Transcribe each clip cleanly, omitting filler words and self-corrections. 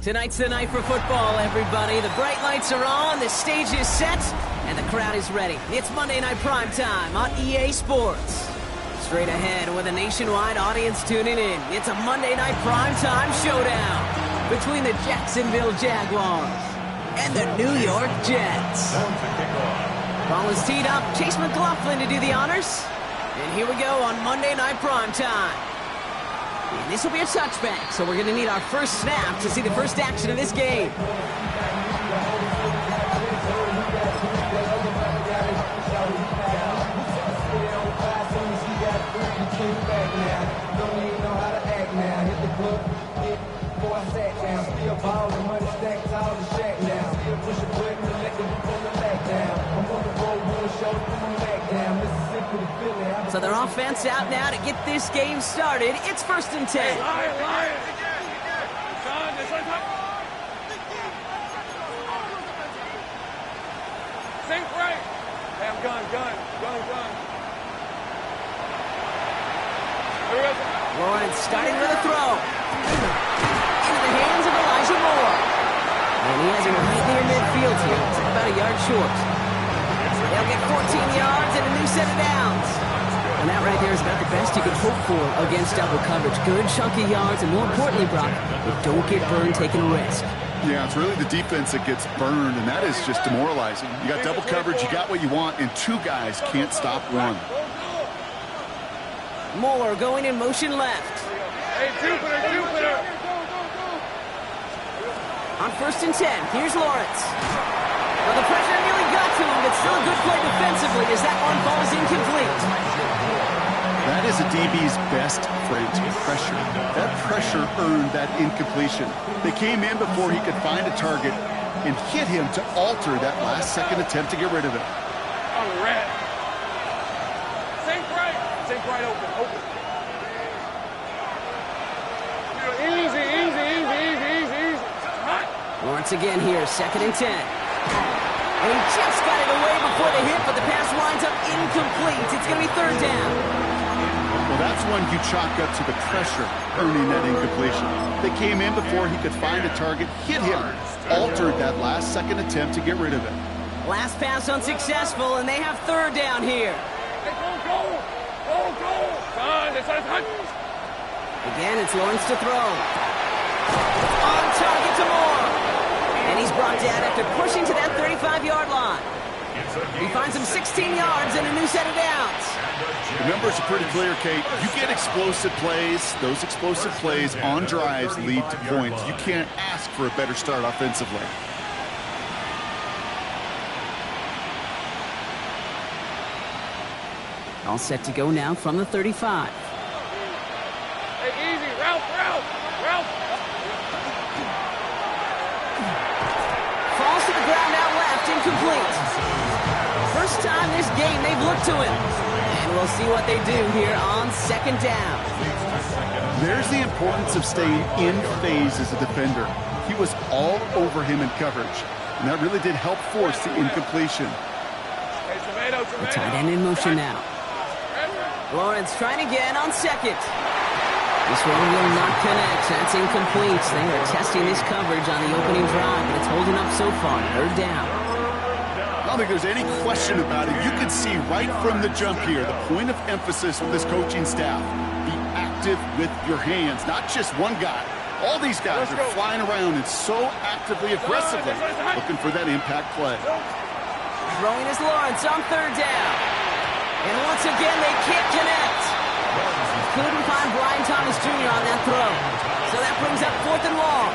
Tonight's the night for football, everybody. The bright lights are on, the stage is set, and the crowd is ready. It's Monday Night Primetime on EA Sports. Straight ahead with a nationwide audience tuning in, it's a Monday Night Primetime showdown between the Jacksonville Jaguars and the New York Jets. Ball is teed up, Chase McLaughlin to do the honors. And here we go on Monday Night Primetime. And this will be a touchback, so we're going to need our first snap to see the first action of this game. So their offense out now to get this game started. It's 1st and 10. Lion. Think right. Damn, gun. Lawrence starting with a throw. Into the hands of Elijah Moore. And he has it right near midfield here. It's about a yard short. They'll get 14 yards and a new set of downs. And that right there is about the best you could hope for against double coverage. Good chunky yards, and more importantly, Brock, you don't get burned taking a risk. Yeah, it's really the defense that gets burned, and that is just demoralizing. You got double coverage, you got what you want, and two guys can't stop one. Moore going in motion left. Hey, Jupiter. On 1st and 10, here's Lawrence. Well, the pressure nearly got to him, but still a good play defensively as that one falls incomplete. That is a DB's best friend, pressure. That pressure earned that incompletion. They came in before he could find a target and hit him to alter that last-second attempt to get rid of it. On the red. Think right open. Easy. Lawrence again here, 2nd and 10. And he just got it away before the hit, but the pass winds up incomplete. It's going to be 3rd down. Well, that's one you chalk up to the pressure earning that incompletion. They came in before he could find a target, hit him, altered that last-second attempt to get rid of it. Last pass unsuccessful, and they have 3rd down here. Hey, go. Again, it's Lawrence to throw. On target to Moore. And he's brought down after pushing to that 35-yard line. He finds him 16 yards and a new set of downs. The numbers are pretty clear, Kate. You get explosive plays. Those explosive plays on drives lead to points. You can't ask for a better start offensively. All set to go now from the 35. Hey, easy. Ralph. Falls to the ground out left, incomplete. First time this game they've looked to him. And we'll see what they do here on 2nd down. There's the importance of staying in phase as a defender. He was all over him in coverage, and that really did help force the incompletion. Hey, tomato. The tight end in motion now. Lawrence trying again on 2nd. This one will not connect. That's incomplete. They are testing this coverage on the opening drive, but it's holding up so far. 3rd down. I don't think there's any question about it. You can see right from the jump here, the point of emphasis with this coaching staff. Be active with your hands, not just one guy. All these guys are flying around and so actively, aggressively looking for that impact play. Throwing is Lawrence on 3rd down. And once again, they can't connect. Couldn't find Brian Thomas Jr. on that throw. So that brings up 4th and long.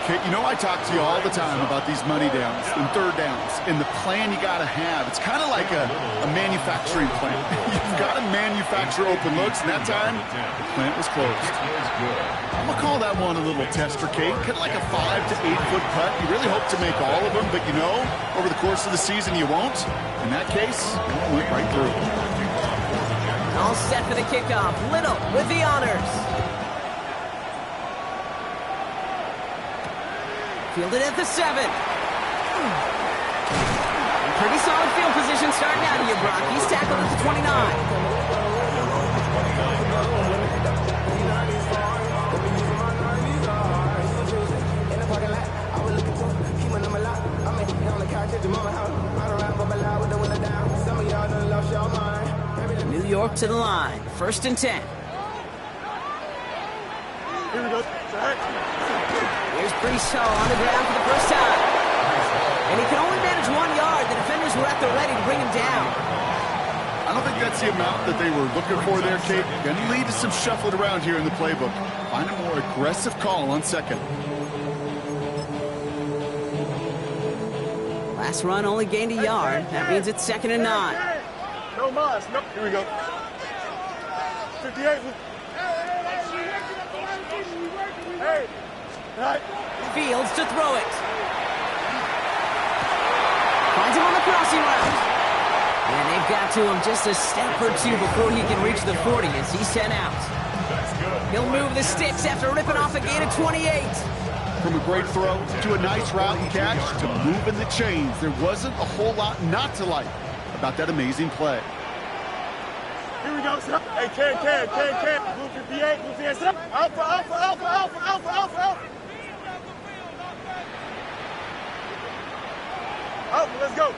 Kate, you know I talk to you all the time about these money downs and 3rd downs and the plan you got to have. It's kind of like a manufacturing plant. You've got to manufacture open looks, and that time, the plant was closed. I'm going to call that one a little tester, Kate. Kind of like a 5 to 8 foot putt. You really hope to make all of them, but you know, over the course of the season, you won't. In that case, it went right through. All set for the kickoff. Little with the honors. Fielded at the 7. Pretty solid field position starting out here, Brock. He's tackled at the 29. New York to the line. 1st and 10. Here we go. Here's Priest on the ground for the first time. And he can only manage 1 yard. The defenders were at the ready to bring him down. I don't think that's the amount that they were looking for there, Kate. Going to lead to some shuffling around here in the playbook. Find a more aggressive call on 2nd. Last run only gained a yard. That means it's 2nd and 9. No mas. No. Here we go. 58. Hey. Right. Fields to throw it. Finds him on the crossing route. And they've got to him just a step or two before he can reach the 40 as he's sent out. He'll move the sticks after ripping off a gain of 28. From a great throw to a nice route and catch to moving the chains, there wasn't a whole lot not to like about that amazing play. Here we go. Hey, can. Blue 58, blue 58. Alpha. Alpha, let's go.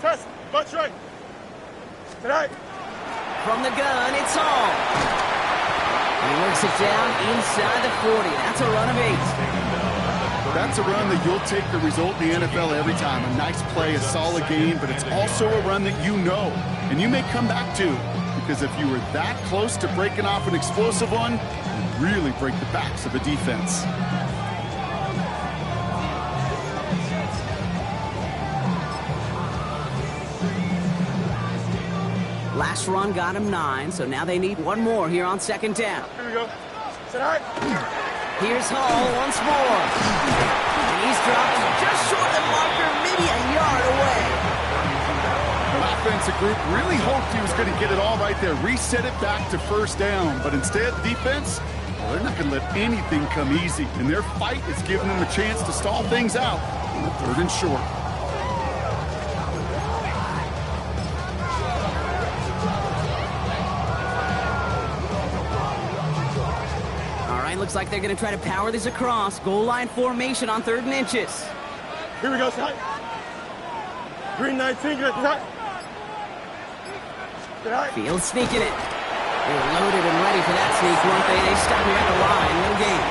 Test, butt right. Tonight. From the gun, it's Hall. He works it down inside the 40. That's a run of 8. That's a run that you'll take the result in the NFL every time. A nice play, a solid game, but it's also a run that you know and you may come back to, because if you were that close to breaking off an explosive one, you really break the backs of a defense. Last run got him 9, so now they need 1 more here on 2nd down. Here we go. Tonight. Here's Hall once more. And he's dropped just short of the marker, maybe a yard away. The offensive group really hoped he was going to get it all right there, reset it back to 1st down. But instead, the defense, well, they're not going to let anything come easy. And their fight is giving them a chance to stall things out on the 3rd and short. Looks like they're going to try to power this across. Goal line formation on 3rd and inches. Here we go, son. Green 19, get it. Fields sneaking it. They're loaded and ready for that sneak, weren't they? They stop here at the line. No gain.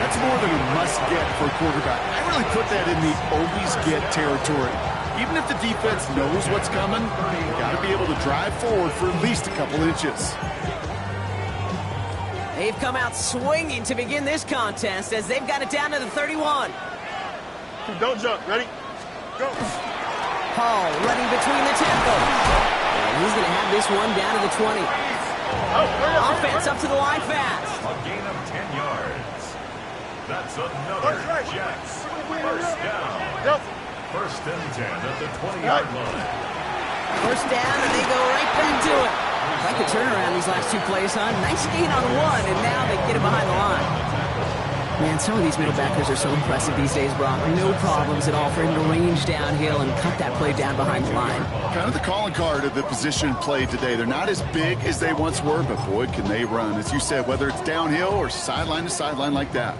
That's more than a must-get for a quarterback. I really put that in the always-get territory. Even if the defense knows what's coming, you got to be able to drive forward for at least a couple inches. They've come out swinging to begin this contest as they've got it down to the 31. Don't jump. Ready? Go. Hall running between the tackles. And he's going to have this one down to the 20. Offense up to the line fast. A gain of 10 yards. That's another Jets. 1st down. 1st and 10 at the 20-yard line. 1st down, and they go right back to it. Like the turnaround these last 2 plays, huh? Nice gain on 1, and now they get it behind the line. Man, some of these middle backers are so impressive these days, Brock. No problems at all for him to range downhill and cut that play down behind the line. Kind of the calling card of the position played today. They're not as big as they once were, but boy, can they run. As you said, whether it's downhill or sideline to sideline like that.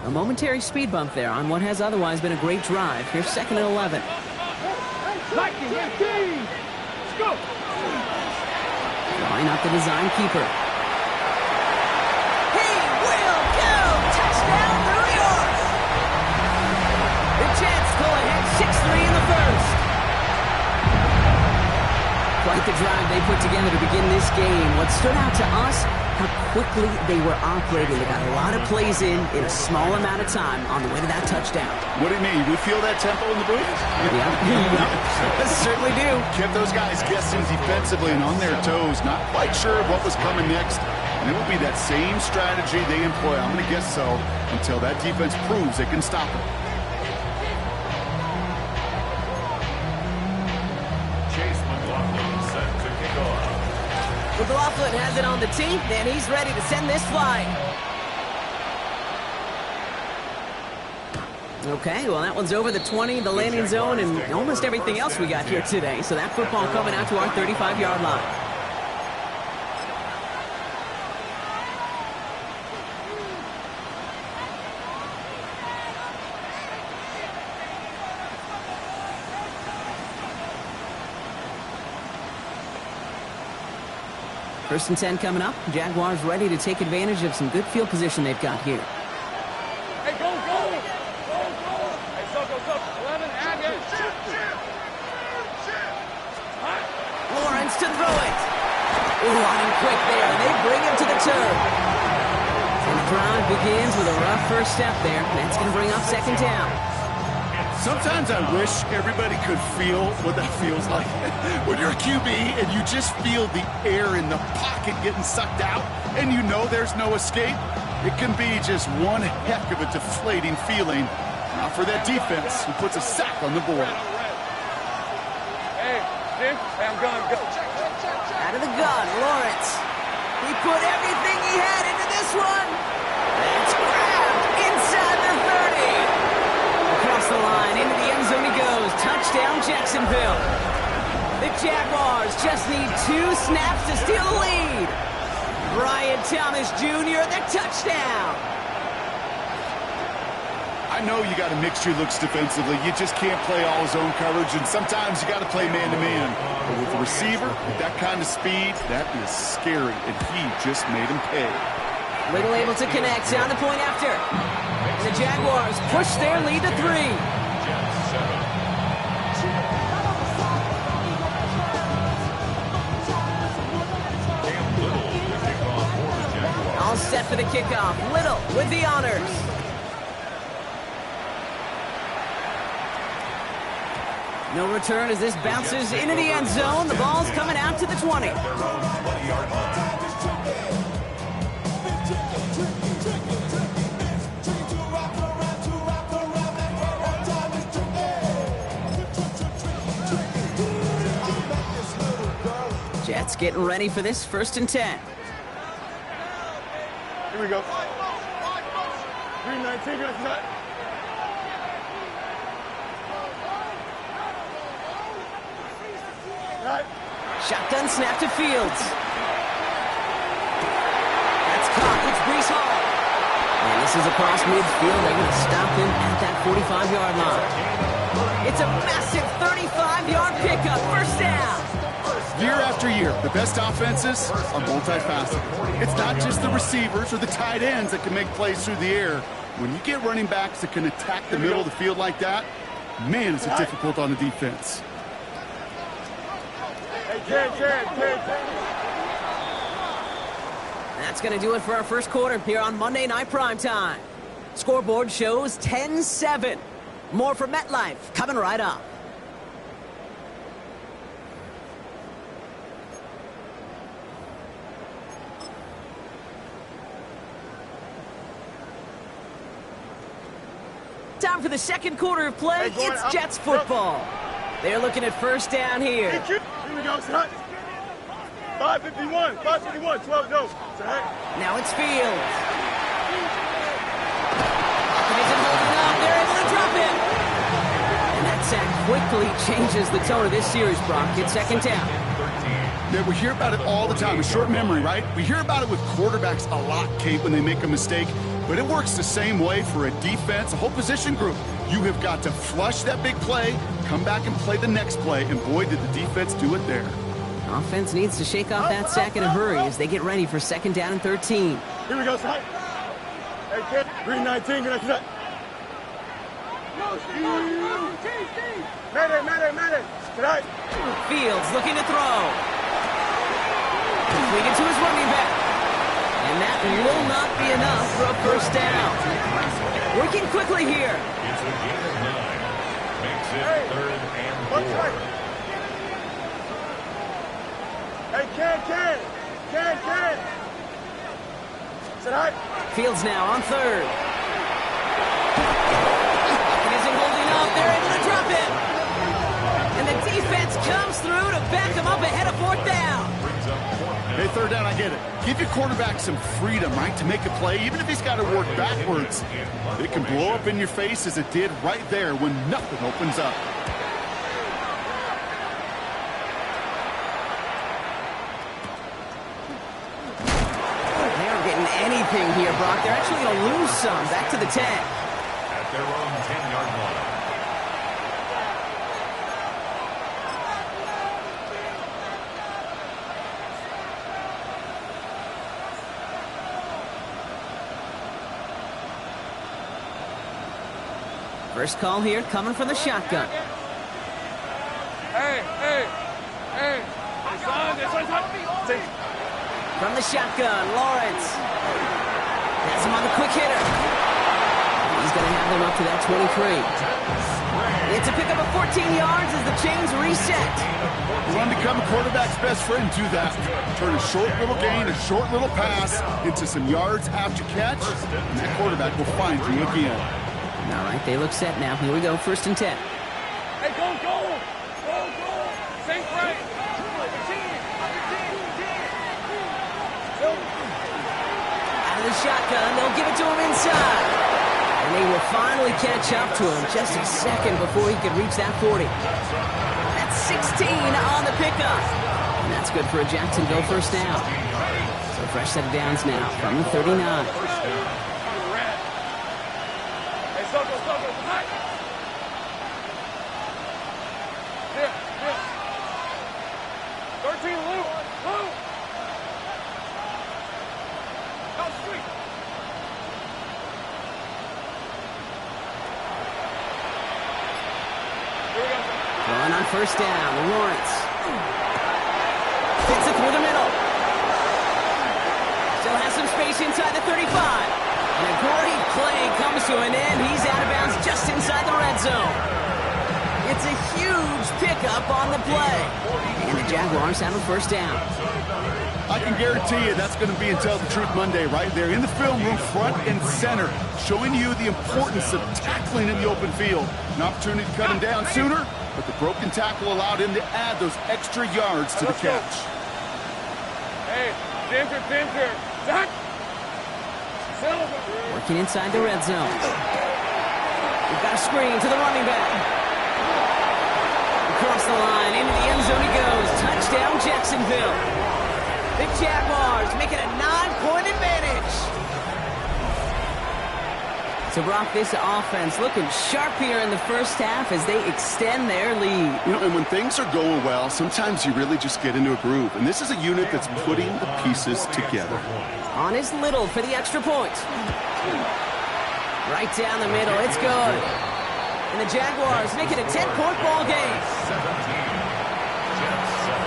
A momentary speed bump there on what has otherwise been a great drive. Here's 2nd and 11. Let's go. Line up the design keeper. He will go! Touchdown, New York! The Jets pull ahead 6-3 in the 1st. Quite the drive they put together to begin this game. What stood out to us, how quickly they were operating. They got a lot of plays in a small amount of time on the way to that touchdown. What do you mean? We feel that tempo in the booth? Yeah, certainly do. Kept those guys guessing defensively and on their toes, not quite sure what was coming next. And it will be that same strategy they employ, I'm going to guess so, until that defense proves they can stop it. McLaughlin has it on the tee, and he's ready to send this flying. Okay, well, that one's over the 20, the landing zone, and almost everything else we got here today. So that football coming out to our 35-yard line. First and 10 coming up. Jaguars ready to take advantage of some good field position they've got here. Hey, go! Hey, go. 11, add it. Lawrence to throw it. Ooh, on him quick there, and they bring him to the turf. And the drive begins with a rough first step there. That's going to bring up second down. Sometimes I wish everybody could feel what that feels like. When you're a QB and you just feel the air in the pocket getting sucked out and you know there's no escape, it can be just one heck of a deflating feeling. Not for that defense who puts a sack on the board. Hey, I'm going. Go. Out of the gun, Lawrence. He put everything he had into this one. It's grabbed inside the 30. Across the line, into the end zone he goes. Touchdown, Jacksonville. The Jaguars just need 2 snaps to steal the lead. Brian Thomas Jr., the touchdown. I know you got to mix your looks defensively. You just can't play all zone coverage, and sometimes you got to play man-to-man. But with the receiver, with that kind of speed, that is scary, and he just made him pay. Little able to connect on the point after. And the Jaguars push their lead to 3. All set for the kickoff. Little with the honors. No return as this bounces into the end zone. The ball's coming out to the 20. Jets getting ready for this first and 10. Here we go. 319, that's not. Right. Shotgun snap to Fields. That's caught. It's Brees Hall. And this is across midfield. They're going to stop him at that 45-yard line. It's a massive 35-yard pickup. First down. Year after year, the best offenses are multifaceted. It's not just the receivers or the tight ends that can make plays through the air. When you get running backs that can attack the middle of the field like that, man, is it difficult on the defense. That's going to do it for our first quarter here on Monday Night Primetime. Scoreboard shows 10-7. More from MetLife coming right up. Time for the second quarter of play. It's Jets football. They're looking at first down here. Here we go, son. 551, 12 goes. Now it's Fields. Pocket isn't holding up. They're able to drop it. And that sack quickly changes the tone of this series, Brock. It's second down. Yeah, we hear about it all the time. A short memory, right? We hear about it with quarterbacks a lot, Kate, when they make a mistake. But it works the same way for a defense, a whole position group. You have got to flush that big play, come back and play the next play, and boy, did the defense do it there. Offense needs to shake off that sack in a hurry as they get ready for second down and 13. Here we go, son. Hey, kid. 319, get that. Man. Tonight. Fields looking to throw. Completed to his running back. And that will not be enough for a first down. Working quickly here. It's a gain of 9. Makes it 3rd and 4. Hey, can. Tonight. Fields now on third. Pocket isn't holding up. They're able to drop it. And the defense comes through to back him up ahead of fourth down. Hey, third down, I get it. Give your quarterback some freedom, right, to make a play, even if he's got to work backwards. It can blow up in your face as it did right there when nothing opens up. They aren't getting anything here, Brock. They're actually going to lose some. Back to the 10. At their own 10-yard line. First call here coming from the shotgun. Hey. From the shotgun, Lawrence. Has him on the quick hitter. He's going to have him up to that 23. It's a pickup of 14 yards as the chains reset. You want to become a quarterback's best friend, do that. Turn a short little gain, a short little pass into some yards after catch, and that quarterback will find you again. All right, they look set now. Here we go, 1st and 10. Hey, go! Same frame! Out of the shotgun, they'll give it to him inside. And they will finally catch up to him just a second before he could reach that 40. That's 16 on the pickup. And that's good for a Jacksonville first down. So fresh set of downs now from the 39. Hey, Soko, back! Here. 13, Lou! Go street! Throwing on first down, Lawrence. Fits it through the middle. Still has some space inside the 35. And a great play comes to an end. He's out of bounds just inside the red zone. It's a huge pickup on the play. And the Jaguars have a first down. I can guarantee you that's going to be Tell the Truth Monday right there in the film room, front and center, showing you the importance of tackling in the open field. An opportunity to cut him down sooner, but the broken tackle allowed him to add those extra yards to the catch. Hey, Ginger. Zach! Silver! Working inside the red zone. We've got a screen to the running back. Across the line, into the end zone he goes. Touchdown, Jacksonville. The Jaguars make it a 9-point advantage. So, Brock, this offense looking sharp here in the first half as they extend their lead. You know, and when things are going well, sometimes you really just get into a groove. And this is a unit that's putting the pieces together. On is Little for the extra point. Right down the middle, it's good. And the Jaguars make it a 10-point ball game. 17. Jets 7.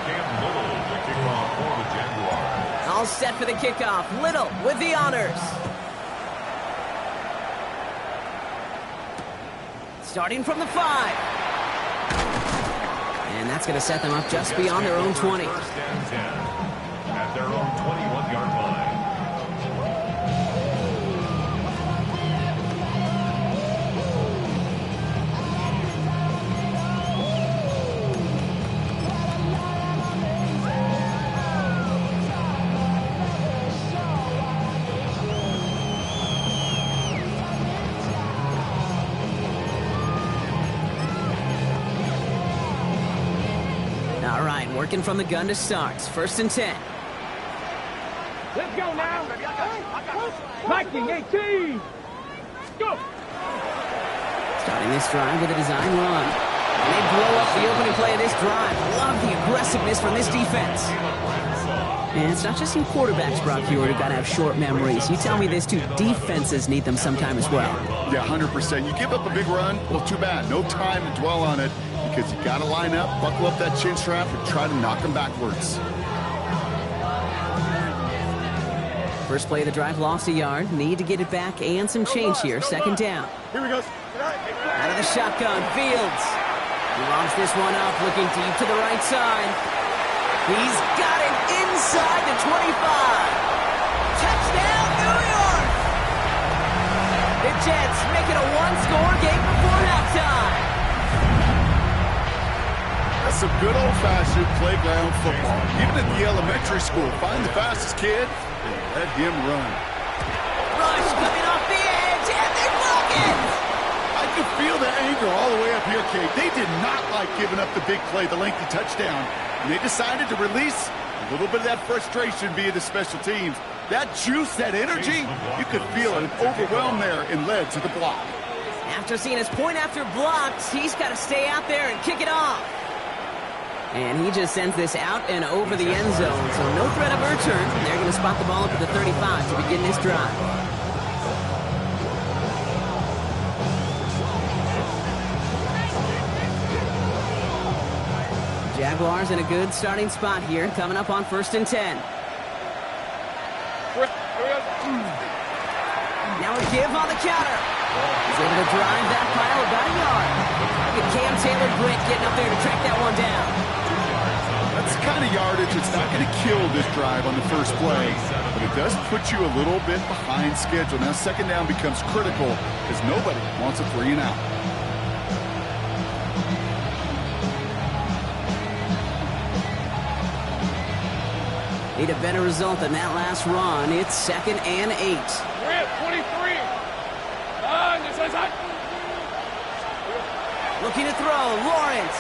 Cam Little, the kickoff for the Jaguars. All set for the kickoff. Little with the honors. Starting from the 5. And that's going to set them up just beyond their own 20. First and 10 at their own 21-yard line. All right, working from the gun to start. 1st and 10. Let's go now! Viking 18! Go! Starting this drive with a design run. And they blow up the opening play of this drive. Love the aggressiveness from this defense. And it's not just some quarterbacks, Brock Hewitt, who got to have short memories. You tell me this too, defenses need them sometime as well. Yeah, 100%. You give up a big run, well, too bad. No time to dwell on it because you got to line up, buckle up that chin strap, and try to knock them backwards. First play of the drive, lost a yard. Need to get it back and some change here. 2nd down. Here we go. Out of the shotgun, Fields. He launches this one up, looking deep to the right side. He's got it inside the 25. Touchdown, New York! The Jets make it a one-score game before halftime. That's some good old-fashioned playground football. Even at the elementary school, find the fastest kid and let him run. Rush coming off the edge, and they block it! I can feel the anger all the way up here, Kate. They did not like giving up the big play, the lengthy touchdown. And they decided to release a little bit of that frustration via the special teams. That juice, that energy, you could feel it overwhelmed there and led to the block. After seeing his point after blocks, he's got to stay out there and kick it off. And he just sends this out and over the end zone, so no threat of a return. They're going to spot the ball up at the 35 to begin this drive. Jaguars in a good starting spot here, coming up on 1st and 10. Now a give on the counter. He's able to drive that pile about a yard. Look at Cam Taylor-Britt getting up there to track that one down. That's the kind of yardage that's not going to kill this drive on the first play, but it does put you a little bit behind schedule. Now second down becomes critical as nobody wants a 3 and out. Need a better result than that last run. It's 2nd and 8. We're at 23. Looking to throw, Lawrence.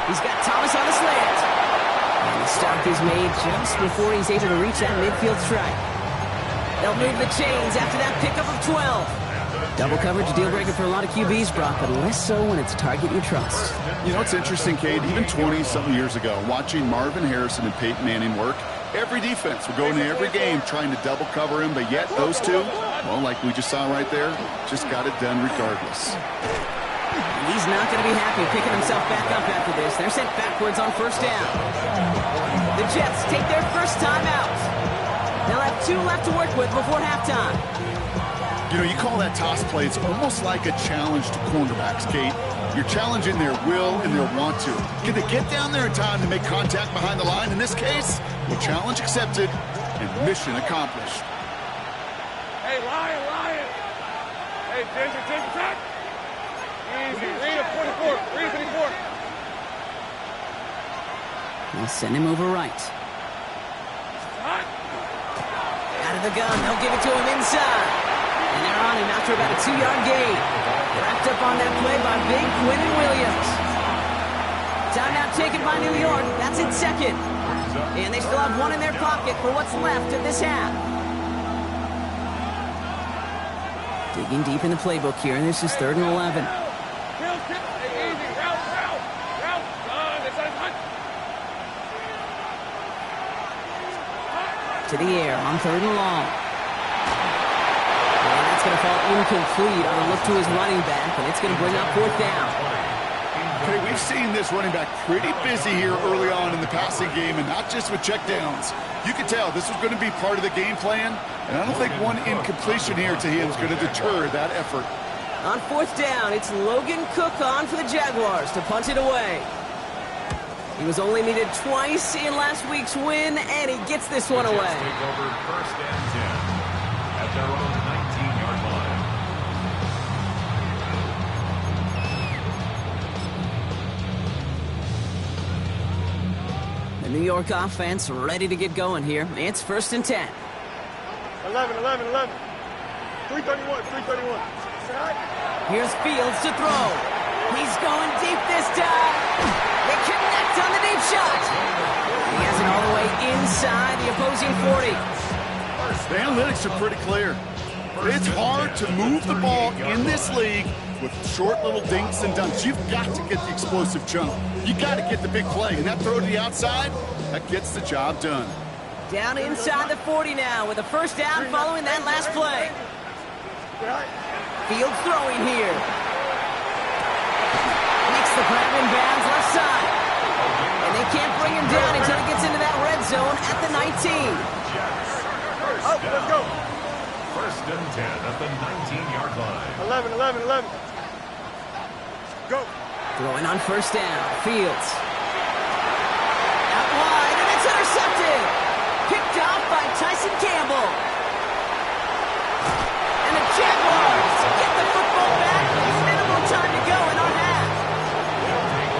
He's got Thomas on the slant. And the stop is made just before he's able to reach that midfield strike. They'll move the chains after that pickup of 12. Double coverage, deal breaker for a lot of QBs, Brock, but less so when it's a target you trust. You know, it's interesting, Cade, even 20-something years ago, watching Marvin Harrison and Peyton Manning work, every defense would go into every game trying to double cover him, but yet those two, well, like we just saw right there, just got it done regardless. He's not going to be happy picking himself back up after this. They're sent backwards on 1st down. The Jets take their first time out. They'll have 2 left to work with before halftime. You know, you call that toss play, it's almost like a challenge to cornerbacks, Kate. You're challenging their will and their want to. Can they get down there in time to make contact behind the line? In this case, well, challenge accepted and mission accomplished. Hey, Lion. Hey, Ginger, tack. Easy. Read a 44. Read a 54. They'll send him over right. Out of the gun, they'll give it to him inside. And they're on him after about a 2-yard gain. Wrapped up on that play by Big Quinn Williams. Timeout taken by New York. That's in 2nd. And they still have 1 in their pocket for what's left of this half. Digging deep in the playbook here, and this is 3rd and 11. To the air on 3rd and long. And that's going to fall incomplete on a look to his running back, and it's going to bring up 4th down. Okay, we've seen this running back pretty busy here early on in the passing game, and not just with checkdowns. You can tell this was going to be part of the game plan, and I don't think one incompletion here to him is going to deter that effort. On 4th down, it's Logan Cook on for the Jaguars to punt it away. He was only needed twice in last week's win, and he gets this one away. Take over 1st and 10 at their own 19-yard line. The New York offense ready to get going here. It's 1st and 10. 11. 331. Here's Fields to throw. He's going deep this time. They connect on the deep shot. He has it all the way inside the opposing 40. The analytics are pretty clear. It's hard to move the ball in this league with short little dinks and dunks. You've got to get the explosive chunk. You got to get the big play. And that throw to the outside, that gets the job done. Down inside the 40 now with a 1st down following that last play. Fields throwing here. Makes the grab in bounds left side. And they can't bring him down until he gets into that red zone at the 19. Let's go. 1st and 10 at the 19-yard line. 11. Go. Throwing on 1st down. Fields. Out wide, and it's intercepted. Picked off by Tyson Campbell. And the Jaguars get the football back with minimal time to go in our half.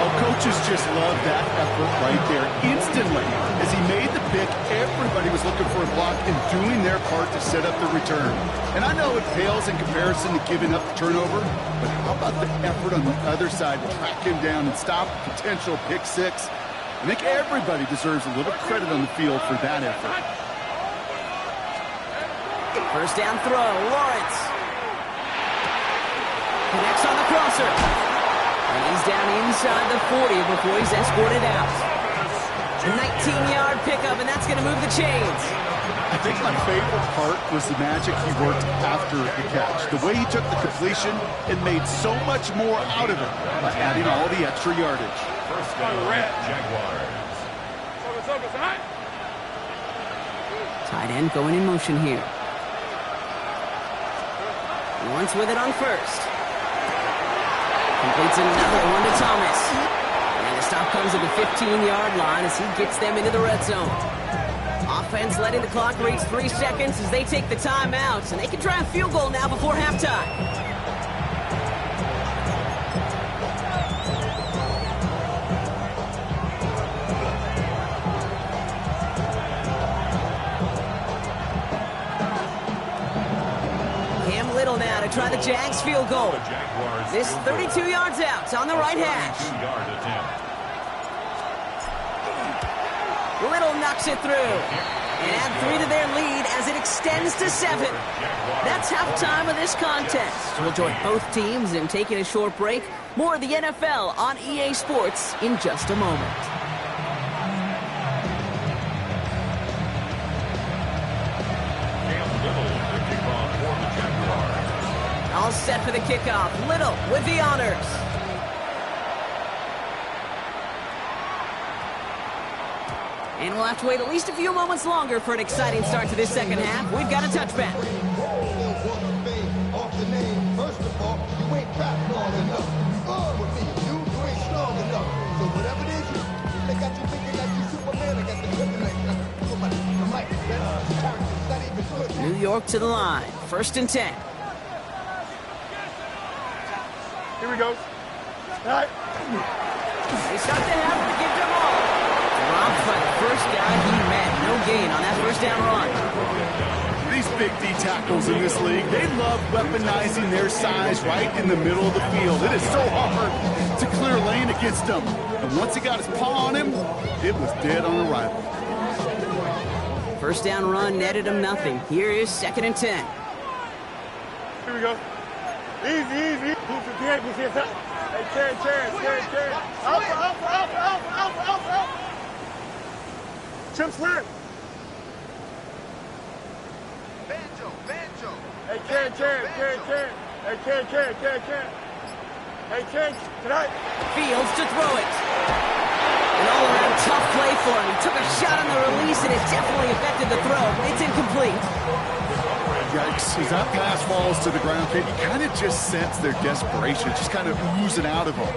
Well, coaches just love that effort right there. Instantly, as he made the pick, everybody was looking for a block and doing their part to set up the return. And I know it pales in comparison to giving up the turnover, but how about the effort on the other side to track him down and stop a potential pick 6? I think everybody deserves a little credit on the field for that effort. 1st down throw, Lawrence. Connects on the crosser. And he's down inside the 40 before he's escorted out. A 19-yard pickup, and that's going to move the chains. I think my favorite part was the magic he worked after the catch. The way he took the completion and made so much more out of it by adding all the extra yardage. First down, Jaguars. Tight end going in motion here. Lawrence with it on first. Completes another one to Thomas. And the stop comes at the 15-yard line as he gets them into the red zone. Offense letting the clock reach 3 seconds as they take the timeouts, and they can try a field goal now before halftime. Now to try the Jags field goal. This 32 yards out on the right hash. Little knocks it through. And add 3 to their lead as it extends to 7. That's halftime of this contest. We'll join both teams in taking a short break. More of the NFL on EA Sports in just a moment. All set for the kickoff. Little with the honors. And we'll have to wait at least a few moments longer for an exciting start to this second half. We've got a touchback. New York to the line. 1st and 10. Here we go. All right. They start the half to give them all. Dropped by the first guy he met. No gain on that first down run. These big D tackles in this league, they love weaponizing their size right in the middle of the field. It is so hard to clear lane against them. And once he got his paw on him, it was dead on arrival. First down run netted him nothing. Here is 2nd and 10. Here we go. Easy. Hey, Terry. Alpha. Chip slip. Banjo. Hey, Terry. Hey, Terry. Hey, Terry, tonight. Fields to throw it. An all-around tough play for him. He took a shot on the release, and it definitely affected the throw. It's incomplete. Yikes, as that pass falls to the ground, you kind of just sense their desperation, just kind of oozing out of them.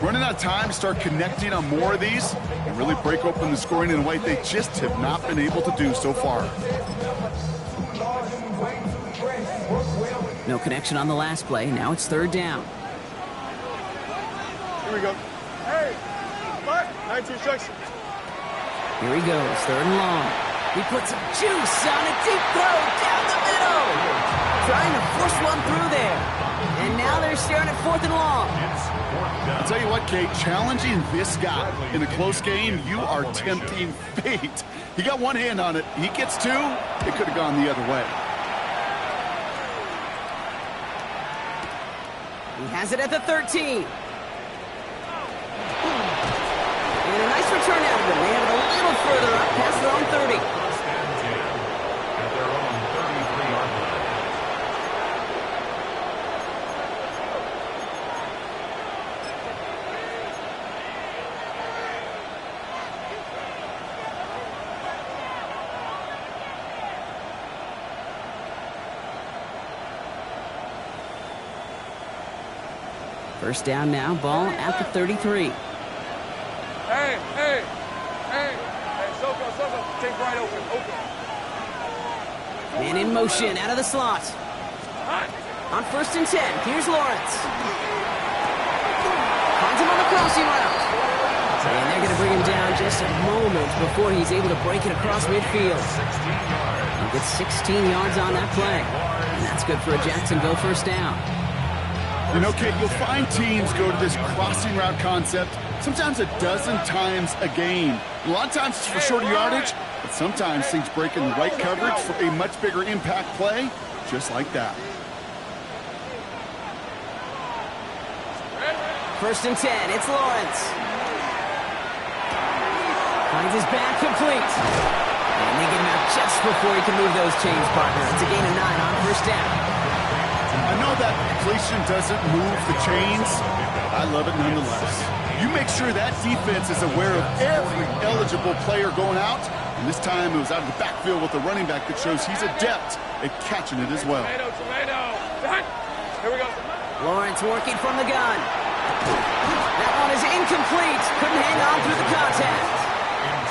Running out of time to start connecting on more of these and really break open the scoring in a way they just have not been able to do so far. No connection on the last play. Now it's 3rd down. Here we go. Hey, what? 19 instructions. Here he goes, 3rd and long. He puts some juice on a deep throw down the middle. Trying to force one through there. And now they're staring at 4th and long. I'll tell you what, Kate, challenging this guy in a close game, you are tempting fate. He got one hand on it. He gets 2. It could have gone the other way. He has it at the 13. And a nice return out of him. They have it a little further up past their own 30. At their own 33-yard line. First down now, ball at the 33. Hey, Soko, take right open. Man in motion, out of the slot. On 1st and 10, here's Lawrence. Finds him on the crossing route. And they're going to bring him down just a moment before he's able to break it across midfield. He gets 16 yards on that play. And that's good for a Jacksonville first down. You know, Kate, you'll find teams go to this crossing route concept sometimes a dozen times a game. A lot of times it's for shorter yardage, but sometimes things break in the right coverage for a much bigger impact play, just like that. 1st and 10, it's Lawrence. Finds his back complete. And they get him out just before he can move those chains, partner. It's a gain of 9 on 1st down. I know that completion doesn't move the chains. I love it nonetheless. You make sure that defense is aware of every eligible player going out. And this time it was out of the backfield with a running back that shows he's adept at catching it as well. Tomato. Here we go. Lawrence working from the gun. That one is incomplete. Couldn't hang on through the contact.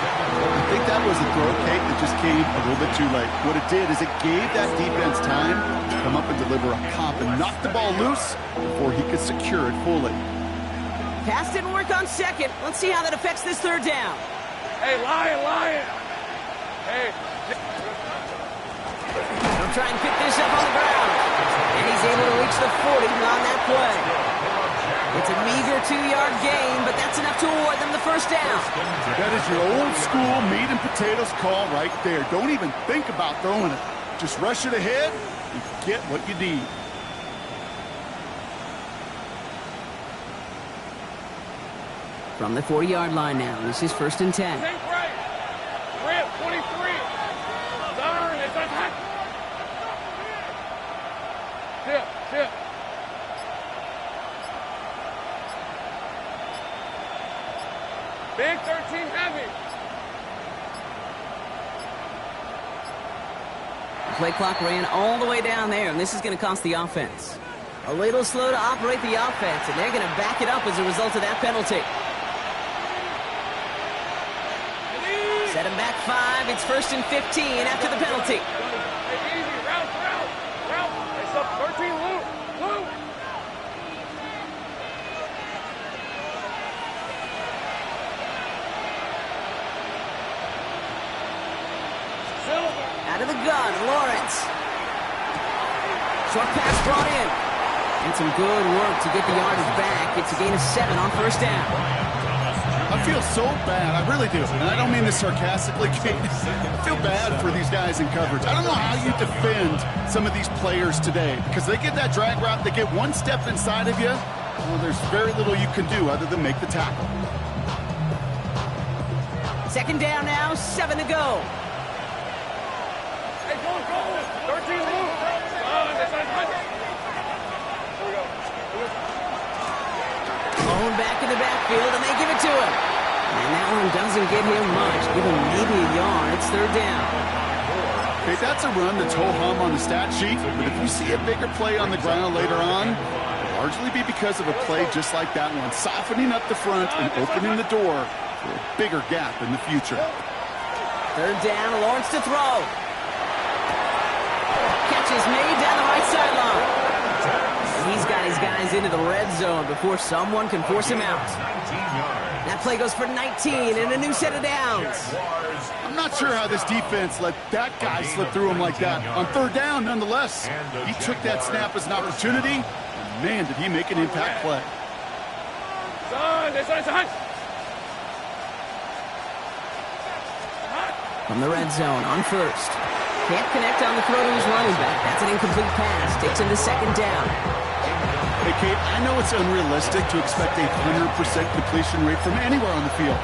I think that was a throw, Kate, that just came a little bit too late. What it did is it gave that defense time to come up and deliver a pop and knock the ball loose before he could secure it fully. Pass didn't work on second. Let's see how that affects this third down. Hey, Lion. Hey. He'll try and pick this up on the ground. And he's able to reach the 40 on that play. It's a meager 2-yard gain, but that's enough to award them the first down. That is your old school meat and potatoes call right there. Don't even think about throwing it. Just rush it ahead and get what you need. From the 40-yard line now, this is 1st and 10. Take right. Rip, 23. Darn, it's attack. Tip. Big 13 heavy. The play clock ran all the way down there, and this is going to cost the offense. A little slow to operate the offense, and they're going to back it up as a result of that penalty. Set him back 5. It's 1st and 15 after the penalty. Hey, easy. Route. It's up 13, Lou. Out of the gun, Lawrence. Short pass brought in. And some good work to get the yardage back. It's a gain of 7 on 1st down. I feel so bad. I really do. And I don't mean this sarcastically, Kate. I feel bad for these guys in coverage. I don't know how you defend some of these players today because they get that drag route, they get one step inside of you. Well, there's very little you can do other than make the tackle. 2nd down now, 7 to go. Hey, go. 13, Lou. Blown back in the backfield, and they give it to him. And that one doesn't get him much. Give him maybe a yard. It's 3rd down. Okay, that's a run that's ho-hum on the stat sheet, but if you see a bigger play on the ground later on, it'll largely be because of a play just like that one, softening up the front and opening the door for a bigger gap in the future. 3rd down, Lawrence to throw. Catch is made down the right sideline. He's got his guys into the red zone before someone can force him out. That play goes for 19 and a new set of downs. I'm not sure how this defense let that guy slip through him like that. On 3rd down, nonetheless, he took that snap as an opportunity, and man, did he make an impact play. Son. From the red zone on 1st. Can't connect on the throw to his running back. That's an incomplete pass. Takes him to 2nd down. Hey, Kate, I know it's unrealistic to expect a 100% completion rate from anywhere on the field.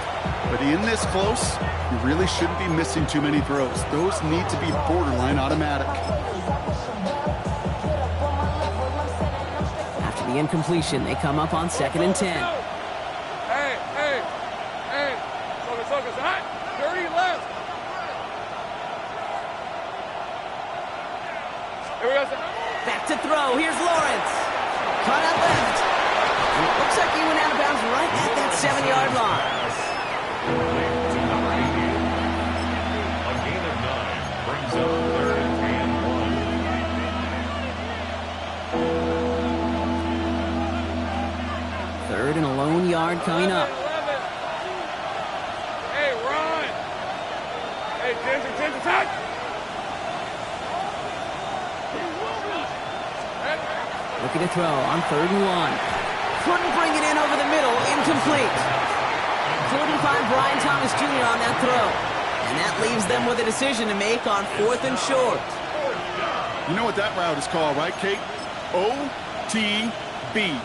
But in this close, you really shouldn't be missing too many throws. Those need to be borderline automatic. After the incompletion, they come up on 2nd and 10. Hey. Focus. Hot. 30 left. Here we go. Back to throw. Here's Lawrence. Caught out left. And it looks like he went out of bounds right at that 7-yard line. A gain of 9 brings up 3rd and 1. 3rd and a lone yard coming up. 11. Hey, run. Hey, Ginger, attack. Looking to throw on 3rd and 1. Couldn't bring it in over the middle. Incomplete. 45 Brian Thomas Jr. on that throw. And that leaves them with a decision to make on 4th and short. You know what that route is called, right, Kate? OTB.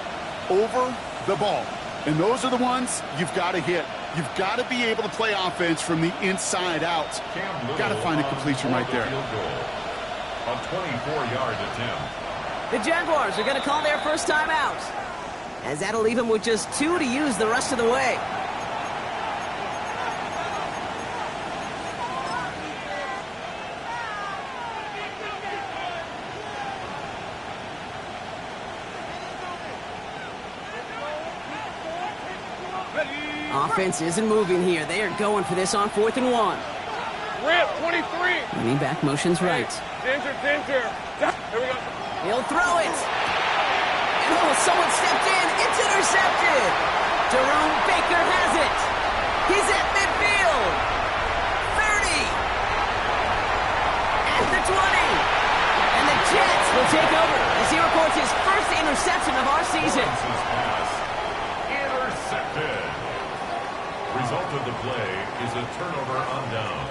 Over the ball. And those are the ones you've got to hit. You've got to be able to play offense from the inside out. Got to find a completion right there. A 24-yard attempt. The Jaguars are going to call their first time out. as that'll leave him with just 2 to use the rest of the way. Offense isn't moving here. They are going for this on 4th and 1. Rip, 23. Running back motions right. Ginger. Here we go. He'll throw it. And oh, someone stepped in. It's intercepted. Jerome Baker has it. He's at midfield. 30. At the 20. And the Jets will take over as he records his first interception of our season. Intercepted. Result of the play is a turnover on downs.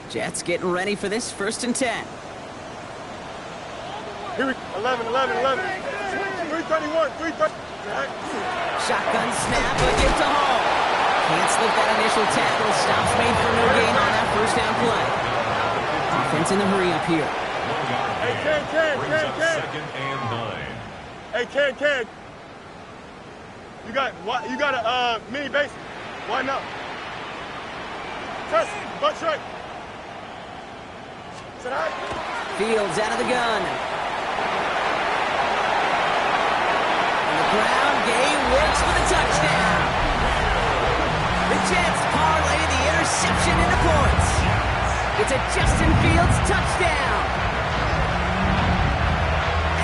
Jets getting ready for this 1st and 10. Here we 11. 331. Shotgun snap, a gift to Hall. Can't slip that initial tackle. Stops made for no gain on that 1st down play. Offense in the hurry up here. Hey, Ken. Second and 9. Hey, Ken. You got a mini base. Why not? Test, butt straight. Fields out of the gun. On the ground, Gay works for the touchdown. The Jets parlay the interception into points. It's a Justin Fields touchdown.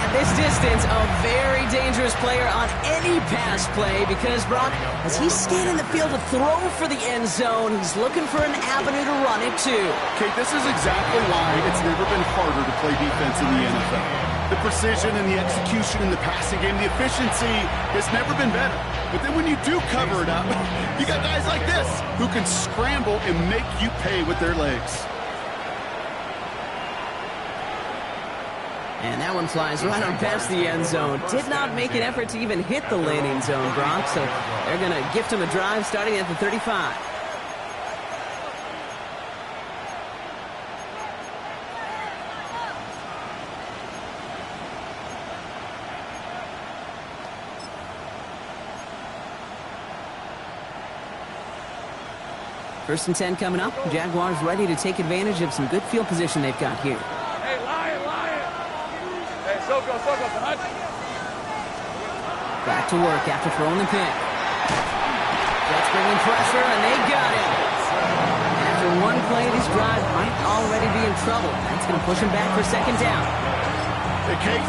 At this distance, a very dangerous player on any pass play because, Brock, as he's scanning the field to throw for the end zone, he's looking for an avenue to run it too. Kate, this is exactly why it's never been harder to play defense in the NFL. The precision and the execution in the passing game, the efficiency has never been better. But then when you do cover it up, you got guys like this who can scramble and make you pay with their legs. And that one flies right on past the end zone. Did not make an effort to even hit the landing zone, Brock, so they're going to gift him a drive starting at the 35. First and 10 coming up. Jaguars ready to take advantage of some good field position they've got here. Hey, Lion. Hey, Soko, son. Back to work after throwing the pick. Jets bringing pressure, and they got him. After one play, this drive might already be in trouble. That's going to push him back for 2nd down. Hey, Kate,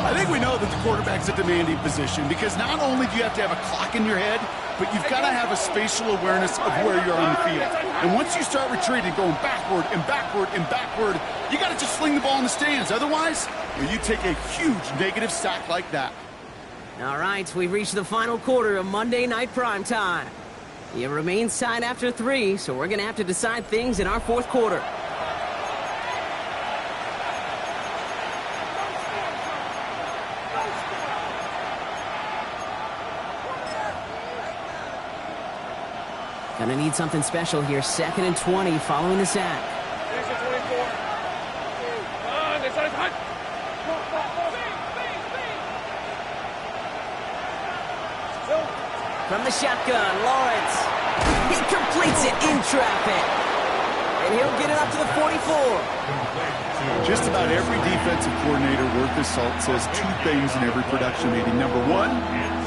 I think we know that the quarterback's a demanding position because not only do you have to have a clock in your head, but you've got to have a spatial awareness of where you are on the field. And once you start retreating, going backward, you got to just sling the ball in the stands. Otherwise, you take a huge negative sack like that. All right, we've reached the final quarter of Monday Night Prime Time. It remains tied after 3, so we're going to have to decide things in our 4th quarter. Gonna need something special here. 2nd and 20 following the sack. From the shotgun, Lawrence. He completes it in traffic. And he'll get it up to the 44. Just about every defensive coordinator worth his salt says 2 things in every production meeting. Number 1,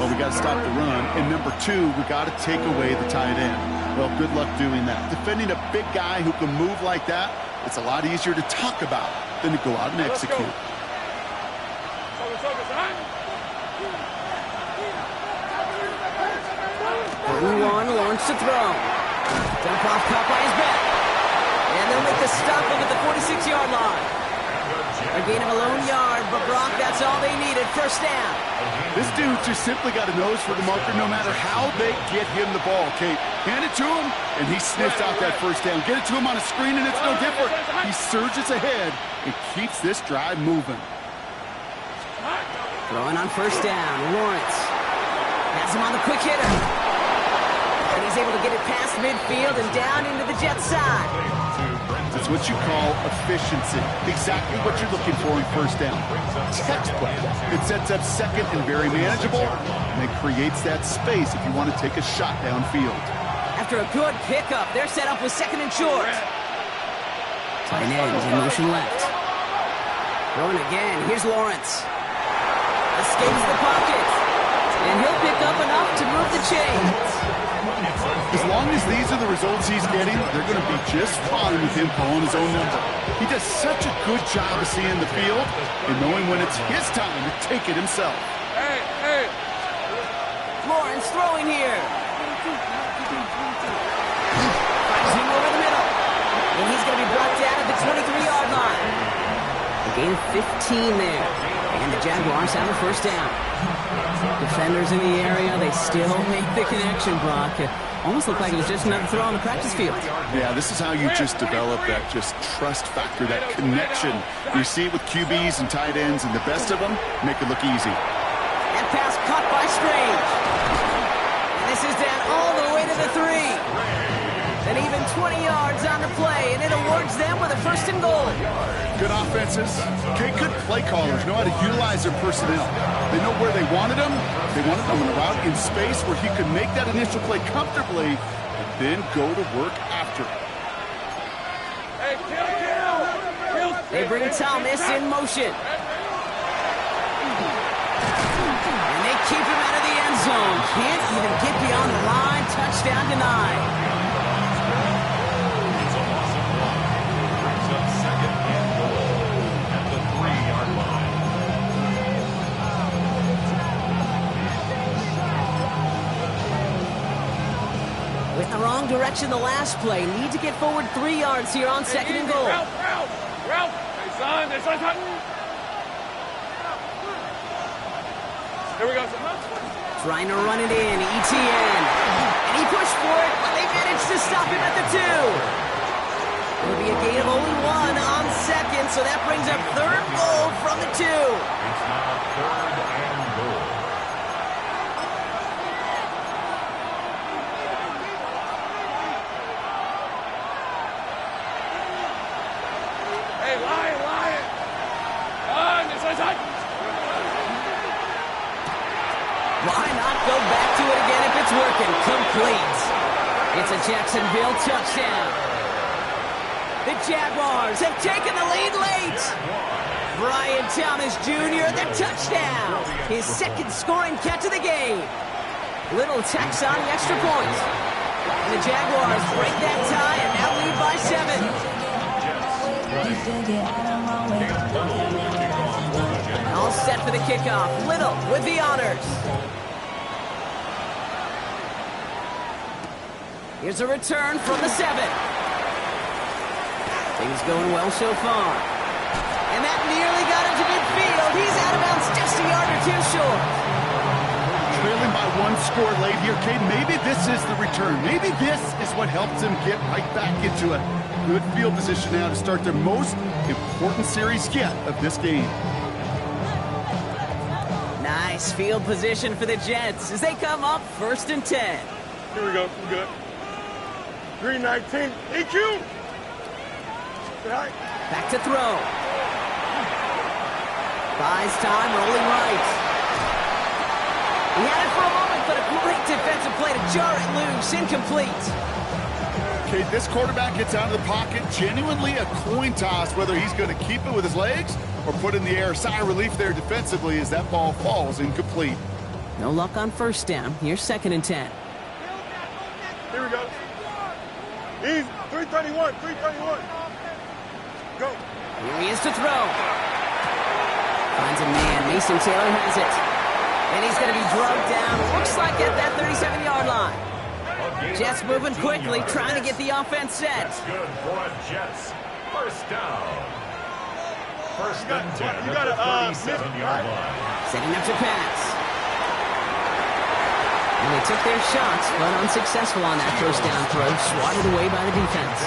well, we got to stop the run. And number 2, we got to take away the tight end. Well, good luck doing that. Defending a big guy who can move like that, it's a lot easier to talk about than to go out and execute. Lawrence to throw. Dump off caught by his back. And they'll make the stop up at the 46-yard line. A gain of a lone yard, but Brock, that's all they needed. 1st down. This dude just simply got a nose for the marker no matter how they get him the ball, Kate. Hand it to him, and he sniffs out that 1st down. Get it to him on a screen, and it's no different. He surges ahead and keeps this drive moving. Throwing on first down, Lawrence. Has him on the quick hitter. And he's able to get it past midfield and down into the Jets side. That's what you call efficiency. Exactly what you're looking for in first down. Textbook. It sets up second and very manageable, and it creates that space if you want to take a shot downfield. After a good pickup, they're set up with second and short. Tight end in motion left. Throwing again. Here's Lawrence. Escapes the pocket. And he'll pick up enough to move the chains. As long as these are the results he's getting, they're going to be just fine with him calling his own number. He does such a good job of seeing the field and knowing when it's his time to take it himself. Hey. Lawrence throwing here. Finds him over the middle. And he's going to be brought down at the 23-yard line. A gain of 15 there. And the Jaguars have a first down. Defenders in the area, they still make the connection, Brock. It almost looked like it was just another throw on the practice field. Yeah, this is how you just develop that just trust factor, that connection. You see it with QBs and tight ends, and the best of them make it look easy. And pass caught by Strange. And this is down all the way to the 3. And even 20 yards on the play, and it awards them with a first and goal. Good offenses. Okay, good play callers know how to utilize their personnel. They know where they wanted them. They wanted them on a route in space where he could make that initial play comfortably and then go to work after it. Hey, kill. They bring Thomas in motion. And they keep him out of the end zone. Can't even get beyond the line. Touchdown denied. With the wrong direction the last play. Need to get forward 3 yards here on second and goal. Route. Hey, son. Here we go, son. Trying to run it in, Etienne. And he pushed for it, but they managed to stop him at the 2. It'll be a gain of only 1 on second, so that brings up third goal from the 2. It's now third and goal. Hey, Lion. Why not go back to it again if it's working? Complete. It's a Jacksonville touchdown. The Jaguars have taken the lead late. Brian Thomas Jr., the touchdown. His second scoring catch of the game. Little tacks on the extra point. And the Jaguars break that tie and now lead by 7. All set for the kickoff. Little with the honors. Here's a return from the 7. Things going well so far. And that nearly got into midfield. He's out of bounds just a yard or 2 short. Trailing by 1 score late here, Cade. Maybe this is the return. Maybe this is what helps them get right back into a good field position now to start their most important series yet of this game. Nice field position for the Jets as they come up 1st and 10. Here we go. We're good. 319. EQ. Back to throw. Buys time, rolling right. He had it for a moment, but a great defensive play to jar it loose. Incomplete. Okay, this quarterback gets out of the pocket. Genuinely a coin toss whether he's going to keep it with his legs or put it in the air. Sigh of relief there defensively as that ball falls incomplete. No luck on first down. Here's 2nd and 10. Here we go. Easy. 331. Go. Here he is to throw. Finds a man. Mason Taylor has it. And he's going to be drugged down. Looks like at that 37-yard line. Jets moving quickly, trying to get the offense set. That's good for a Jets. First down. First and 10 at the 37-yard line. Setting up to pass. And they took their shots, but unsuccessful on that first down throw. Swatted away by the defense.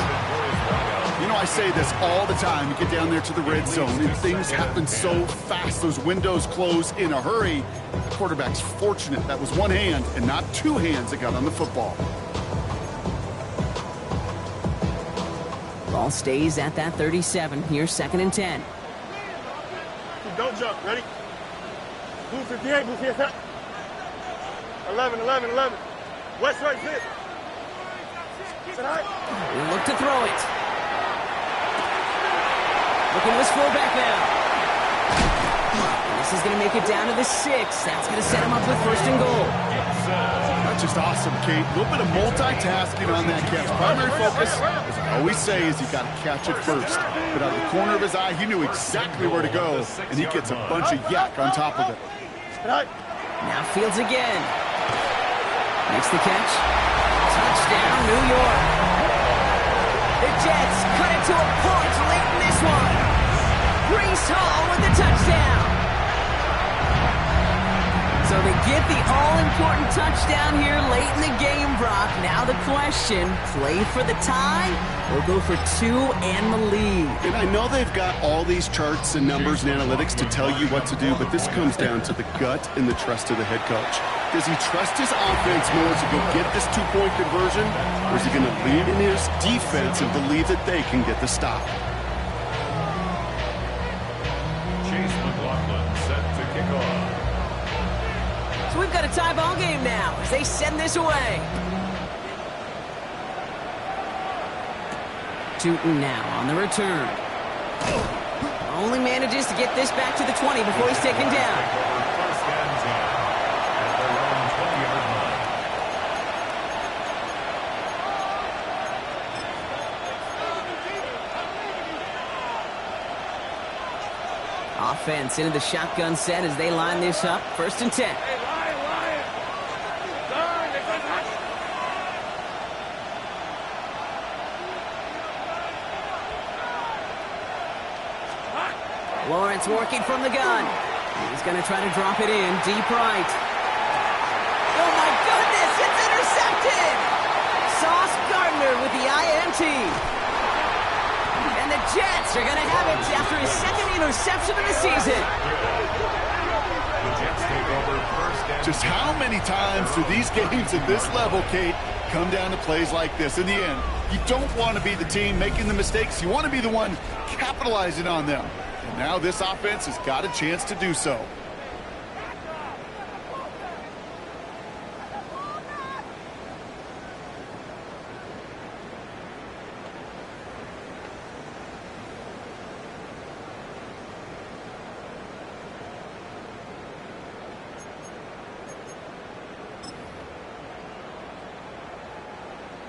You know, I say this all the time. You get down there to the red zone, and things happen so fast. Those windows close in a hurry. The quarterback's fortunate that was one hand and not two hands that got on the football. Ball stays at that 37. Here's 2nd and 10. Don't jump. Ready? Move 58, move 58. 11, 11, 11. West right hit. We'll look to throw it. Looking to his fullback now. And this is going to make it down to the 6. That's going to set him up with 1st and goal. That's just awesome, Kate. A little bit of multitasking on that catch. Primary focus, as I always say, is you got to catch it first. But out of the corner of his eye, he knew exactly where to go, and he gets a bunch of yak on top of it. Now Fields again. Makes the catch. Touchdown, New York. The Jets cut it to a point late in this one. Breece Hall with the touchdown. So they get the all-important touchdown here late in the game, Brock. Now the question, play for the tie or go for 2 and the lead? And I know they've got all these charts and numbers and analytics to tell you what to do, but this comes down to the gut and the trust of the head coach. Does he trust his offense more to go get this 2-point conversion, or is he going to lean in his defense and believe that they can get the stop? Chase McLaughlin set to kick off. So we've got a tie ball game now as they send this away. Tootin now on the return. Only manages to get this back to the 20 before he's taken down. First and 10 at their own 20-yard line. Offense into the shotgun set as they line this up. 1st and 10. Lawrence working from the gun. He's going to try to drop it in deep right. Oh my goodness, it's intercepted! Sauce Gardner with the INT. And the Jets are going to have it after his 2nd interception of the season. The Jets take over first and Just how many times do these games at this level, Kate, come down to plays like this? In the end, you don't want to be the team making the mistakes. You want to be the one capitalizing on them. And now this offense has got a chance to do so.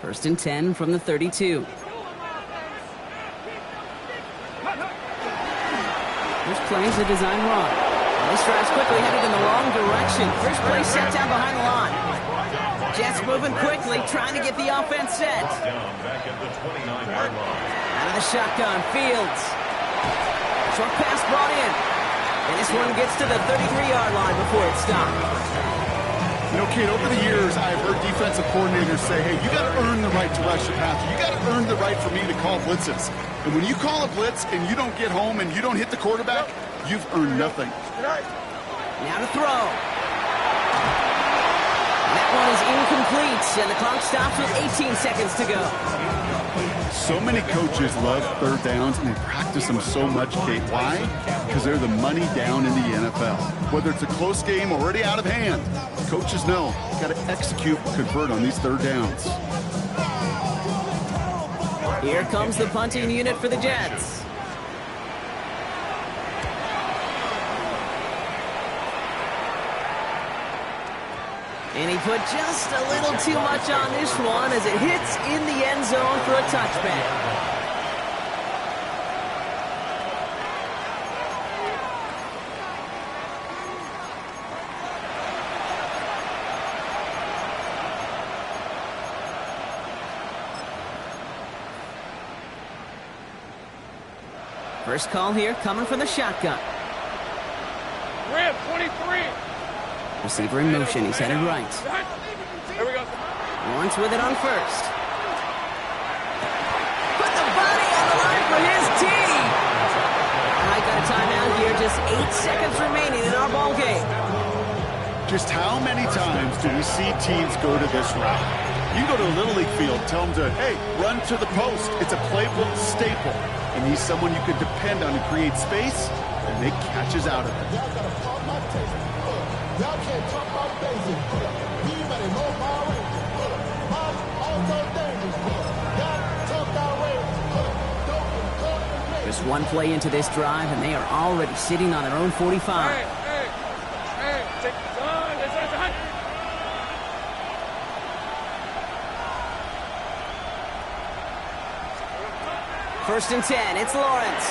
First and 10 from the 32. This plays a design run. This drive's quickly headed in the wrong direction. First play set down behind the line. Jets moving quickly, trying to get the offense set. down back at the 29-yard line. Out of the shotgun, Fields. Short pass brought in. And this one gets to the 33-yard line before it stopped. You know, Kate, over the years, I've heard defensive coordinators say, hey, you got to earn the right to rush the passer. You got to earn the right for me to call blitzes. And when you call a blitz and you don't get home and you don't hit the quarterback, you've earned nothing. Now to throw. That one is incomplete, and the clock stops with 18 seconds to go. So many coaches love third downs, and they practice them so much, Kate. Why? Because they're the money down in the NFL. Whether it's a close game or already out of hand, coaches know you got to execute and convert on these third downs. Here comes the punting unit for the Jets. And he put just a little too much on this one as it hits in the end zone for a touchback. First call here coming from the shotgun. Red 23. Receiver in motion. He's headed right. There we go. Lawrence with it on first. Put the body on the a timeout here. Just 8 seconds remaining in our ball game. Just how many times do we see teams go to this route? You go to a Little League field, tell them to, hey, run to the post. It's a playbook staple. And he's someone you can depend on to create space and make catches out of it. Just one play into this drive, and they are already sitting on their own 45. First and 10, it's Lawrence.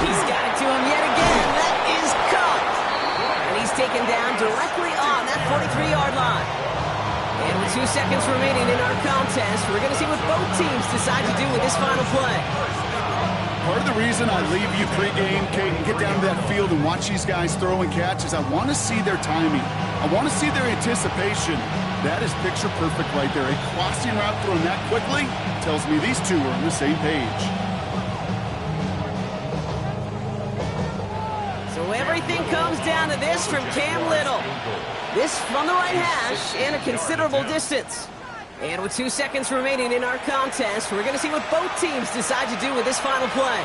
He's got it to him yet again. That is caught. And he's taken down directly on that 43-yard line. And with 2 seconds remaining in our contest, we're going to see what both teams decide to do with this final play. Part of the reason I leave you pregame, Kate, and get down to that field and watch these guys throw and catch is I want to see their timing. I want to see their anticipation. That is picture perfect right there. A crossing route thrown that quickly tells me these two are on the same page. So everything comes down to this from Cam Little. This from the right hash and a considerable distance. And with 2 seconds remaining in our contest, we're going to see what both teams decide to do with this final play.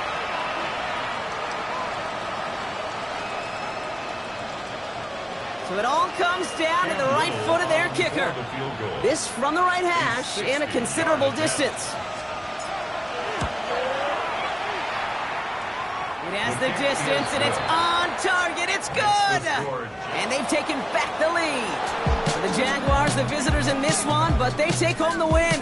So it all comes down to the right foot of their kicker. This from the right hash and a considerable distance. It has the distance, and it's on target. It's good! And they've taken back the lead. For the Jaguars, the visitors in this one, but they take home the win.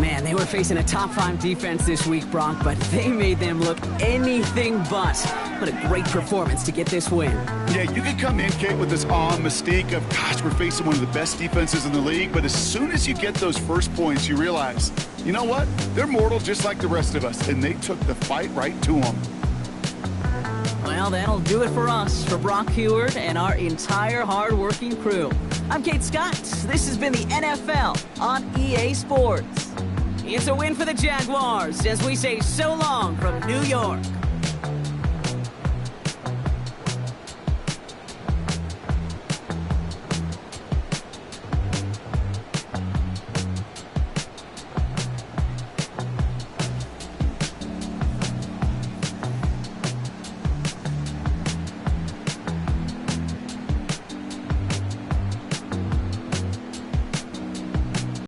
Man, they were facing a top-5 defense this week, Brock, but they made them look anything but. What a great performance to get this win. Yeah, you can come in, Kate, with this awe and mystique of, gosh, we're facing one of the best defenses in the league, but as soon as you get those first points, you realize, you know what? They're mortal just like the rest of us, and they took the fight right to them. Well, that'll do it for us, for Brock Heward and our entire hard-working crew. I'm Kate Scott. This has been the NFL on EA Sports. It's a win for the Jaguars as we say so long from New York.